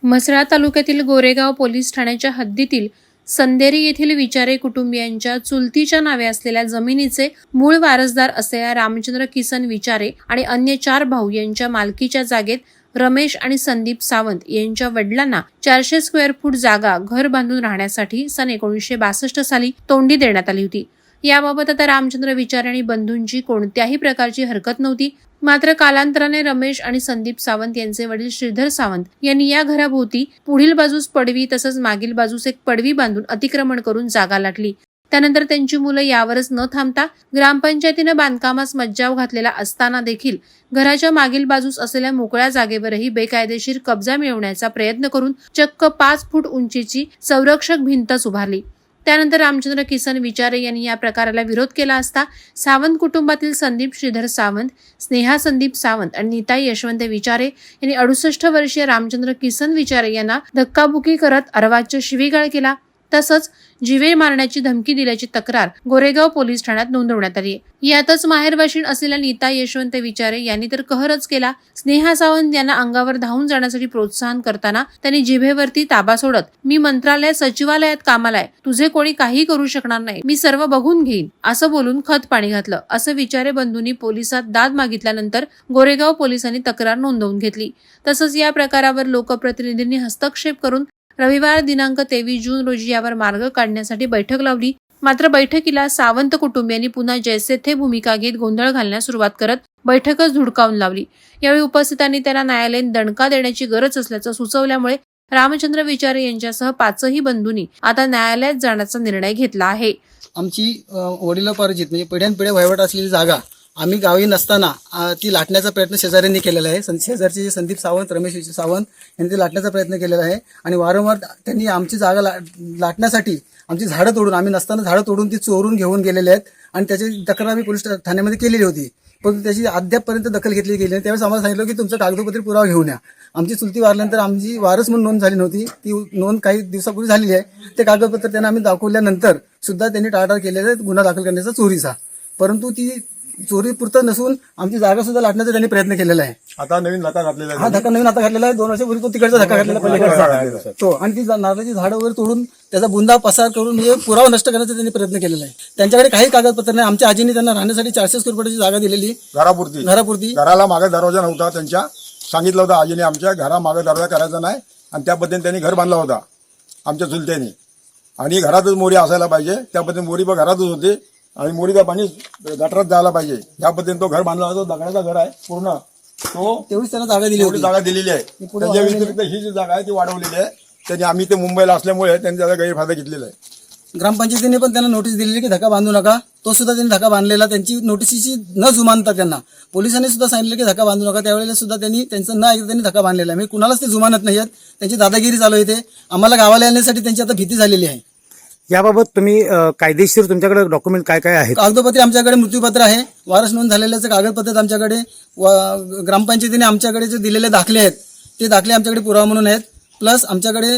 म्हसळा तालुक्यातील गोरेगाव पोलीस ठाण्याच्या हद्दीतील संदेरी येथील विचारे कुटुंबियांच्या चुलतीच्या नावे असलेल्या जमिनीचे मूळ वारसदार असलेल्या रामचंद्र किसन विचारे आणि अन्य 4 भाऊ यांच्या मालकीच्या जागेत रमेश आणि संदीप सावंत यांच्या वडिलांना 400 स्क्वेअर फूट जागा घर बांधून राहण्यासाठी सन 1962 साली तोंडी देण्यात आली होती। याबाबत आता रामचंद्र विचारे आणि बंधूंची कोणत्याही प्रकारची हरकत नव्हती। मात्र कालांतराने रमेश आणि संदीप सावंत यांचे वडील श्रीधर सावंत यांनी या घराभोवती पुढील बाजूस पडवी तसंच मागील बाजूस एक पडवी बांधून अतिक्रमण करून जागा लाटली। त्यानंतर त्यांची मुलं यावरच न थांबता ग्रामपंचायतीनं बांधकामास मज्जाव घातलेला असताना देखील घराच्या मागील बाजूस असलेल्या मोकळ्या जागेवरही बेकायदेशीर कब्जा मिळवण्याचा प्रयत्न करून चक्क 5 फूट उंचीची संरक्षक भिंतच उभारली। त्यानंतर रामचंद्र किसन विचारे यांनी या प्रकाराला विरोध केला असता सावंत कुटुंबातील संदीप श्रीधर सावंत, स्नेहा संदीप सावंत आणि नीताई यशवंत विचारे यांनी 68 वर्षीय रामचंद्र किसन विचारे यांना धक्काबुक्की करत अर्वाच्य शिवीगाळ केला। तसंच जीवे मारण्याची धमकी दिल्याची तक्रार गोरेगाव पोलीस ठाण्यात नोंदवण्यात आली। यातच माहेरवाशीण असलेल्या नीता यशवंत विचारे यांनी तर कहरच केला। स्नेहा सावंत यांना अंगावर धावून जाण्यासाठी प्रोत्साहन करताना त्यांनी जिभेवरती ताबा सोडत मी मंत्रालयात सचिवालयात कामाला आहे, तुझे कोणी काही करू शकणार नाही, मी सर्व बघून घेईन असं बोलून खत पाणी घातलं असं विचारे बंधूंनी पोलिसात दाद मागितल्यानंतर गोरेगाव पोलिसांनी तक्रार नोंदवून घेतली। तसंच या प्रकारावर लोकप्रतिनिधींनी हस्तक्षेप करून रविवार दिनांक 23 जून रोजी यावर मार्ग काढण्यासाठी बैठक लावली। मात्र बैठकीला सावंत कुटुंबियांनी पुन्हा जैसे थे भूमिका घेत गोंधळ घालण्यास सुरुवात करत बैठकच धुडकावून लावली। यावेळी उपस्थितांनी त्यांना न्यायालयीन दणका देण्याची गरज असल्याचं सुचवल्यामुळे रामचंद्र विचारे यांच्यासह 5ही बंधूंनी आता न्यायालयात जाण्याचा निर्णय घेतला आहे। आमची वडिलोपार्जित म्हणजे पिढ्यानपिढ्या वहिवाट असलेली जागा आम्ही गावी नसताना ती लाटण्याचा प्रयत्न शेजाऱ्यांनी केलेला आहे। शेजारचे जे संदीप सावंत, रमेश सावंत यांनी ते लाटण्याचा प्रयत्न केलेला आहे आणि वारंवार त्यांनी आमची जागा लाटण्यासाठी आमची झाडं तोडून, आम्ही नसताना झाडं तोडून ती चोरून घेऊन गेलेले आहेत आणि त्याची तक्रार आम्ही पोलीस ठाण्यामध्ये केलेली होती, पण त्याची अद्यापपर्यंत दखल घेतली गेली नाही। त्यावेळेस आम्हाला सांगितलं की तुमचं कागदोपत्री पुरावा घेऊन या। आमची चुलती वारल्यानंतर आमची वारस म्हणून नोंद झाली नव्हती, ती नोंद काही दिवसापूर्वी झालेली आहे। ते कागदपत्र त्यांना आम्ही दाखवल्यानंतर सुद्धा त्यांनी टाळाटाळ केलेला आहे गुन्हा दाखल करण्याचा चोरीचा, परंतु ती चोरी पुरतं नसून आमची जागा सुद्धा लाटण्याचा त्यांनी प्रयत्न केलेला आहे। आता नवीन धक्का घातलेला आहे, हा धक्का नवीन आता घातलेला आहे। 2 वर्षापूर्वी तो तिकडचा धक्का घातलेला पलीकडचा तो, आणि ती नारळाची झाडं वगैरे तोडून त्याचा बुंदा पसार करून म्हणजे पुरावा नष्ट करण्याचा त्यांनी प्रयत्न केलेला आहे। त्यांच्याकडे काही कागदपत्र नाही। आमच्या आजीने त्यांना राहण्यासाठी 400 स्क्वेअर फुटाची जागा दिलेली घरापुरती। घराला मागे दरवाजा नव्हता, त्यांच्या सांगितलं होतं आजीने आमच्या घरा मागे दरवाजा करायचा नाही आणि त्या पद्धतीने त्यांनी घर बांधला होता आमच्या चुलत्याने, आणि घरातच मोरी असायला पाहिजे, त्या पद्धतीने मोरी पण घरातच होते आणि मोरीचं पाणी गटारात जायला पाहिजे, या पद्धतीने तो घर बांधला होता। दगडाचा घर आहे पूर्ण, तो तेवढीच त्यांना जागा दिली होती, जागा दिलेली आहे। त्याच्या व्यतिरिक्त ही जी जागा आहे ती वाढवलेली आहे त्यांनी। आम्ही ते मुंबईला असल्यामुळे त्यांनी त्याचा गैरफायदा घेतलेला आहे। ग्रामपंचायतीने पण त्यांना नोटीस दिलेली की धक्का बांधू नका, तो सुद्धा त्यांनी धक्का बांधलेला। त्यांची नोटीसची न जुमानता त्यांना पोलिसांनी सुद्धा सांगितलं की धक्का बांधू नका, त्यावेळेला सुद्धा त्यांनी त्यांचं न ऐकता त्यांनी धक्का बांधलेला आहे। म्हणजे कुणालाच ते जुमानत नाही आहेत, त्यांची दादागिरी चालू येते। आम्हाला गावाला येण्यासाठी त्यांची आता भीती झालेली आहे। याबाबत तुम्ही कायदेशीर तुमच्याकडे डॉक्युमेंट काय काय आहेत? कागदपत्रे आमच्याकडे मृत्यूपत्र आहे, वारस नोंद झालेल्याचे कागदपत्र आमच्याकडे, ग्रामपंचायतीने आमच्याकडे जे दिलेले दाखले आहेत ते दाखले आमच्याकडे पुरावा म्हणून आहेत। प्लस आमच्याकडे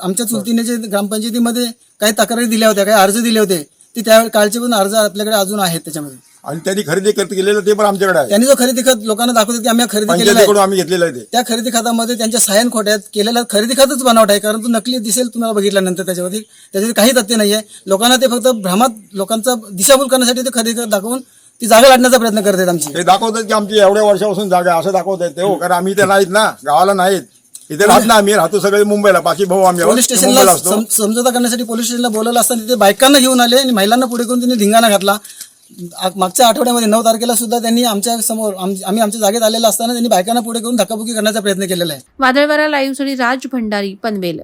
आमच्या चुलतीने जे ग्रामपंचायतीमध्ये काही तक्रारी दिल्या होत्या, काही अर्ज दिले होते, ते त्या काळचे पण अर्ज आपल्याकडे अजून आहेत त्याच्यामध्ये। आणि त्यांनी खरेदी केलेलं ते पण आमच्याकडे आहे। त्यांनी जो खरेदी खत लोकांना दाखवतो की आम्ही खरेदी केलेला आहे, आम्ही घेतलेलं आहे, त्या खरेदी खात्यामध्ये त्यांच्या सहाय्यन खोट्यात केलेला खरेदी खातच बनावट आहे, कारण तो नकली दिसेल तुम्हाला बघितल्यानंतर। त्याच्यामध्ये काही तथ्य नाहीये। लोकांना ते फक्त भ्रमात लोकांचा दिशाभूल करण्यासाठी ते खरेदी खत दाखवून ती जागा लाटण्याचा प्रयत्न करतात। आमची ते दाखवतात की आमची एवढ्या वर्षापासून जागा असं दाखवतात ते, कारण आम्ही ते नाहीत ना, गावाला नाहीत, इथे राहत ना, आम्ही राहतो सगळे मुंबईला, 5 भाऊ आम्ही पोलीस स्टेशनला समझोता करण्यासाठी पोलीस स्टेशनला बोलवलं असताना तिथे बायकांना घेऊन आले आणि महिलांना पुढे करून त्यांनी धिंगाणा घातला। मागच्या आठवड्यामध्ये 9 तारखेला सुद्धा त्यांनी आमच्या समोर आम्ही आमच्या जागेत आलेला असताना त्यांनी बायकांना पुढे करून धक्काबुक्की करण्याचा प्रयत्न केलेला आहे। वादळवारा लाईव्हसाठी राज भंडारी, पनवेल।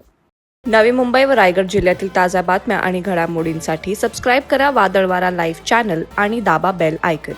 नवी मुंबई व रायगड जिल्ह्यातील ताज्या बातम्या आणि घडामोडींसाठी सबस्क्राईब करा वादळवारा लाईव्ह चॅनल आणि दाबा बेल आयकॉन।